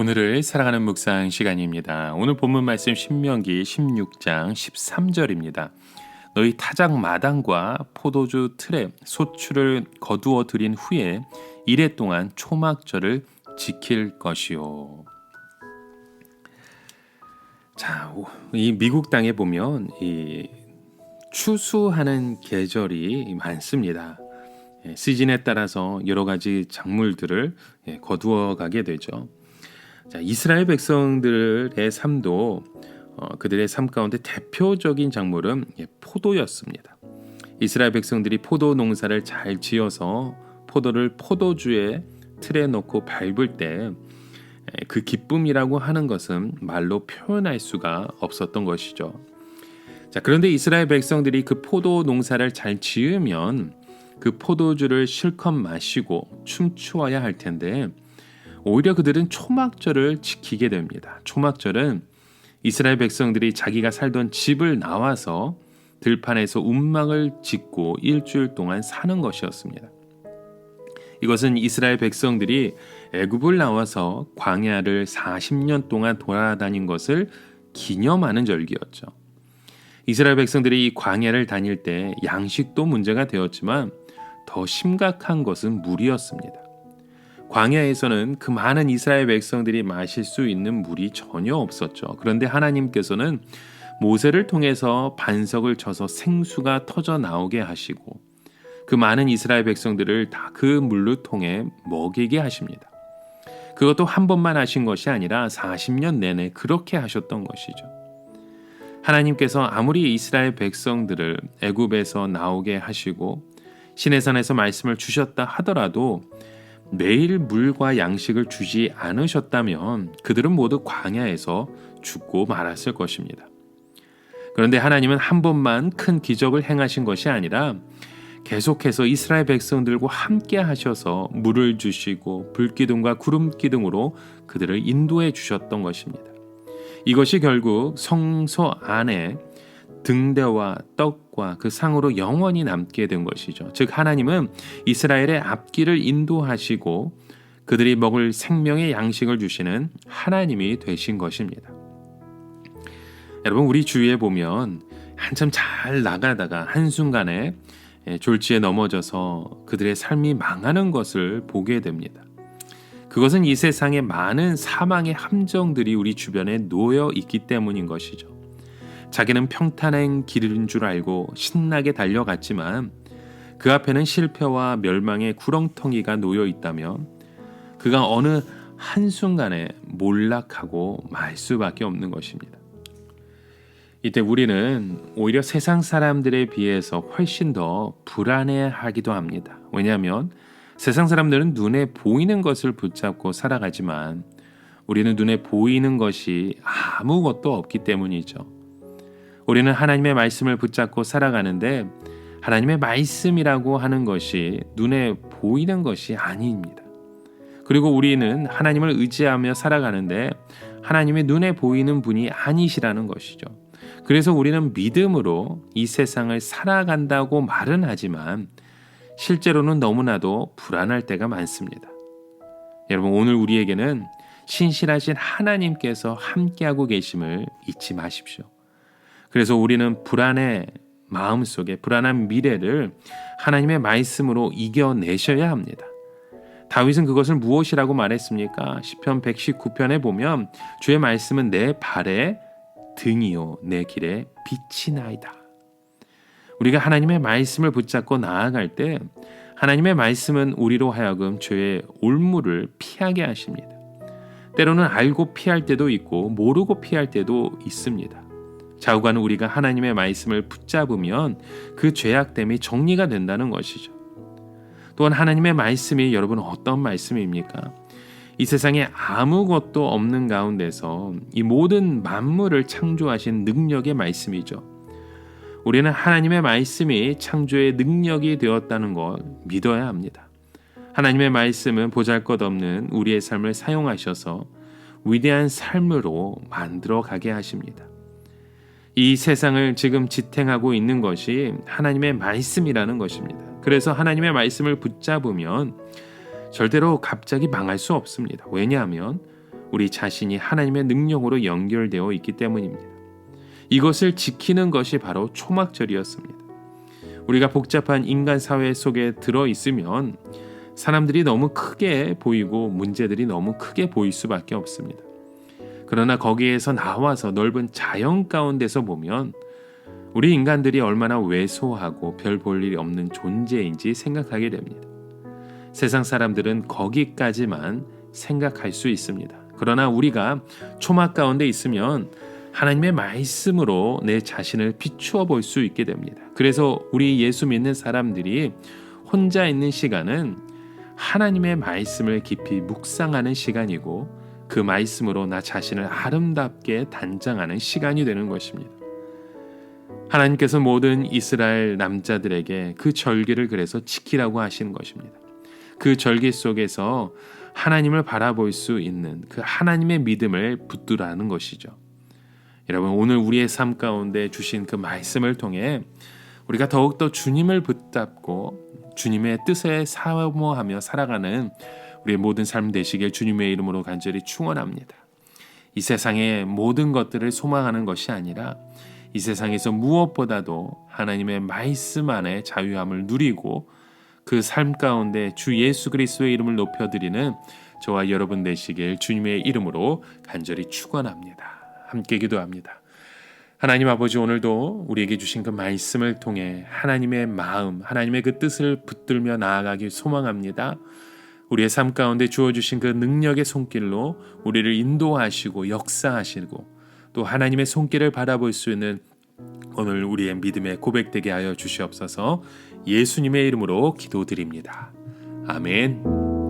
오늘을 살아가는 묵상 시간입니다. 오늘 본문 말씀 신명기 16장 13절입니다. 너희 타작 마당과 포도주 틀에 소출을 거두어 들인 후에 이래 동안 초막절을 지킬 것이요. 자, 이 미국 땅에 보면 이 추수하는 계절이 많습니다. 시즌에 따라서 여러 가지 작물들을 거두어 가게 되죠. 자, 이스라엘 백성들의 삶도 그들의 삶 가운데 대표적인 작물은 포도였습니다. 이스라엘 백성들이 포도 농사를 잘 지어서 포도를 포도주에 틀에 넣고 밟을 때 그 기쁨이라고 하는 것은 말로 표현할 수가 없었던 것이죠. 자, 그런데 이스라엘 백성들이 그 포도 농사를 잘 지으면 그 포도주를 실컷 마시고 춤추어야 할 텐데 오히려 그들은 초막절을 지키게 됩니다. 초막절은 이스라엘 백성들이 자기가 살던 집을 나와서 들판에서 움막을 짓고 일주일 동안 사는 것이었습니다. 이것은 이스라엘 백성들이 애굽을 나와서 광야를 40년 동안 돌아다닌 것을 기념하는 절기였죠. 이스라엘 백성들이 이 광야를 다닐 때 양식도 문제가 되었지만 더 심각한 것은 물이었습니다. 광야에서는 그 많은 이스라엘 백성들이 마실 수 있는 물이 전혀 없었죠. 그런데 하나님께서는 모세를 통해서 반석을 쳐서 생수가 터져 나오게 하시고 그 많은 이스라엘 백성들을 다 그 물로 통해 먹이게 하십니다. 그것도 한 번만 하신 것이 아니라 40년 내내 그렇게 하셨던 것이죠. 하나님께서 아무리 이스라엘 백성들을 애굽에서 나오게 하시고 시내산에서 말씀을 주셨다 하더라도 매일 물과 양식을 주지 않으셨다면 그들은 모두 광야에서 죽고 말았을 것입니다. 그런데 하나님은 한 번만 큰 기적을 행하신 것이 아니라 계속해서 이스라엘 백성들과 함께 하셔서 물을 주시고 불기둥과 구름기둥으로 그들을 인도해 주셨던 것입니다. 이것이 결국 성소 안에 등대와 떡과 그 상으로 영원히 남게 된 것이죠. 즉 하나님은 이스라엘의 앞길을 인도하시고 그들이 먹을 생명의 양식을 주시는 하나님이 되신 것입니다. 여러분, 우리 주위에 보면 한참 잘 나가다가 한순간에 졸지에 넘어져서 그들의 삶이 망하는 것을 보게 됩니다. 그것은 이 세상에 많은 사망의 함정들이 우리 주변에 놓여 있기 때문인 것이죠. 자기는 평탄한 길인 줄 알고 신나게 달려갔지만 그 앞에는 실패와 멸망의 구렁텅이가 놓여 있다면 그가 어느 한순간에 몰락하고 말 수밖에 없는 것입니다. 이때 우리는 오히려 세상 사람들에 비해서 훨씬 더 불안해하기도 합니다. 왜냐하면 세상 사람들은 눈에 보이는 것을 붙잡고 살아가지만 우리는 눈에 보이는 것이 아무것도 없기 때문이죠. 우리는 하나님의 말씀을 붙잡고 살아가는데 하나님의 말씀이라고 하는 것이 눈에 보이는 것이 아닙니다. 그리고 우리는 하나님을 의지하며 살아가는데 하나님의 눈에 보이는 분이 아니시라는 것이죠. 그래서 우리는 믿음으로 이 세상을 살아간다고 말은 하지만 실제로는 너무나도 불안할 때가 많습니다. 여러분, 오늘 우리에게는 신실하신 하나님께서 함께하고 계심을 잊지 마십시오. 그래서 우리는 불안의 마음속에 불안한 미래를 하나님의 말씀으로 이겨내셔야 합니다. 다윗은 그것을 무엇이라고 말했습니까? 시편 119편에 보면 주의 말씀은 내 발의 등이요 내 길에 빛이 나이다. 우리가 하나님의 말씀을 붙잡고 나아갈 때 하나님의 말씀은 우리로 하여금 죄의 올무를 피하게 하십니다. 때로는 알고 피할 때도 있고 모르고 피할 때도 있습니다. 좌우간 우리가 하나님의 말씀을 붙잡으면 그 죄악됨이 정리가 된다는 것이죠. 또한 하나님의 말씀이 여러분 어떤 말씀입니까? 이 세상에 아무것도 없는 가운데서 이 모든 만물을 창조하신 능력의 말씀이죠. 우리는 하나님의 말씀이 창조의 능력이 되었다는 걸 믿어야 합니다. 하나님의 말씀은 보잘것없는 우리의 삶을 사용하셔서 위대한 삶으로 만들어 가게 하십니다. 이 세상을 지금 지탱하고 있는 것이 하나님의 말씀이라는 것입니다. 그래서 하나님의 말씀을 붙잡으면 절대로 갑자기 망할 수 없습니다. 왜냐하면 우리 자신이 하나님의 능력으로 연결되어 있기 때문입니다. 이것을 지키는 것이 바로 초막절이었습니다. 우리가 복잡한 인간 사회 속에 들어 있으면 사람들이 너무 크게 보이고 문제들이 너무 크게 보일 수밖에 없습니다. 그러나 거기에서 나와서 넓은 자연 가운데서 보면 우리 인간들이 얼마나 왜소하고 별 볼 일이 없는 존재인지 생각하게 됩니다. 세상 사람들은 거기까지만 생각할 수 있습니다. 그러나 우리가 초막 가운데 있으면 하나님의 말씀으로 내 자신을 비추어 볼 수 있게 됩니다. 그래서 우리 예수 믿는 사람들이 혼자 있는 시간은 하나님의 말씀을 깊이 묵상하는 시간이고 그 말씀으로 나 자신을 아름답게 단장하는 시간이 되는 것입니다. 하나님께서 모든 이스라엘 남자들에게 그 절기를 그래서 지키라고 하시는 것입니다. 그 절기 속에서 하나님을 바라볼 수 있는 그 하나님의 믿음을 붙들라는 것이죠. 여러분, 오늘 우리의 삶 가운데 주신 그 말씀을 통해 우리가 더욱더 주님을 붙잡고 주님의 뜻에 사모하며 살아가는 우리의 모든 삶 되시길 주님의 이름으로 간절히 축원합니다. 이 세상의 모든 것들을 소망하는 것이 아니라 이 세상에서 무엇보다도 하나님의 말씀 안에 자유함을 누리고 그 삶 가운데 주 예수 그리스도의 이름을 높여드리는 저와 여러분 되시길 주님의 이름으로 간절히 축원합니다. 함께 기도합니다. 하나님 아버지, 오늘도 우리에게 주신 그 말씀을 통해 하나님의 마음, 하나님의 그 뜻을 붙들며 나아가길 소망합니다. 우리의 삶 가운데 주어주신 그 능력의 손길로 우리를 인도하시고 역사하시고 또 하나님의 손길을 바라볼 수 있는 오늘 우리의 믿음의 고백되게 하여 주시옵소서. 예수님의 이름으로 기도드립니다. 아멘.